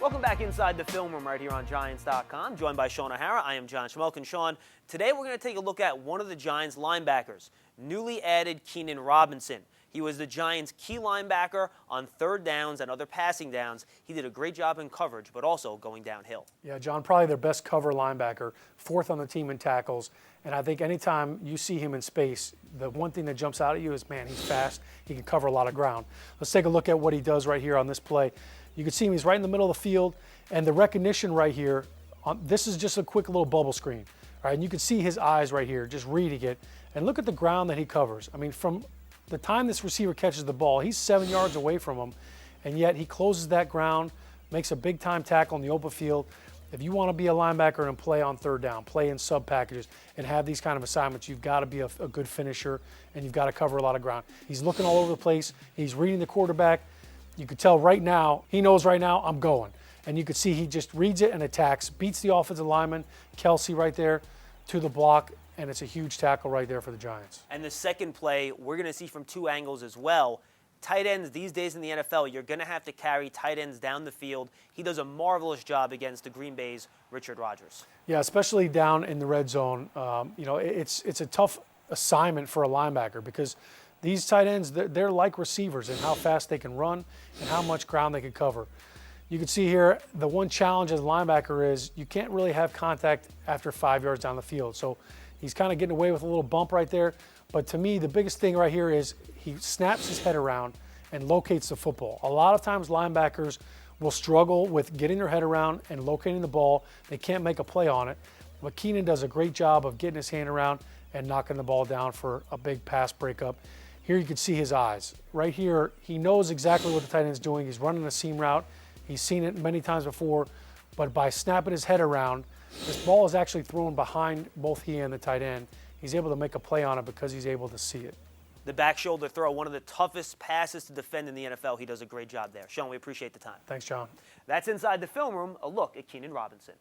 Welcome back inside the film room right here on Giants.com. Joined by Sean O'Hara. I am John Schmelk. And Sean, today we're going to take a look at one of the Giants' linebackers, newly added Keenan Robinson. He was the Giants' key linebacker on third downs and other passing downs. He did a great job in coverage, but also going downhill. Yeah, John, probably their best cover linebacker, fourth on the team in tackles. And I think anytime you see him in space, the one thing that jumps out at you is, man, he's fast. He can cover a lot of ground. Let's take a look at what he does right here on this play. You can see him, he's right in the middle of the field, and the recognition right here, this is just a quick little bubble screen. All right, and you can see his eyes right here, just reading it. And look at the ground that he covers. I mean, from the time this receiver catches the ball, he's 7 yards away from him, and yet he closes that ground, makes a big-time tackle in the open field. If you want to be a linebacker and play on third down, play in sub packages, and have these kind of assignments, you've got to be a good finisher, and you've got to cover a lot of ground. He's looking all over the place. He's reading the quarterback. You could tell right now, he knows right now, I'm going. And you could see he just reads it and attacks, beats the offensive lineman, Kelsey right there, to the block, and it's a huge tackle right there for the Giants. And the second play, we're going to see from two angles as well. Tight ends these days in the NFL, you're going to have to carry tight ends down the field. He does a marvelous job against the Green Bay's Richard Rodgers. Yeah, especially down in the red zone. It's a tough assignment for a linebacker because these tight ends, they're like receivers in how fast they can run and how much ground they can cover. You can see here the one challenge as a linebacker is you can't really have contact after 5 yards down the field. So he's kind of getting away with a little bump right there. But to me, the biggest thing right here is he snaps his head around and locates the football. A lot of times linebackers will struggle with getting their head around and locating the ball. They can't make a play on it. But Keenan does a great job of getting his hand around and knocking the ball down for a big pass breakup. Here you can see his eyes. Right here, he knows exactly what the tight end's doing. He's running a seam route. He's seen it many times before. But by snapping his head around, this ball is actually thrown behind both he and the tight end. He's able to make a play on it because he's able to see it. The back shoulder throw, one of the toughest passes to defend in the NFL. He does a great job there. Sean, we appreciate the time. Thanks, John. That's Inside the Film Room, a look at Keenan Robinson.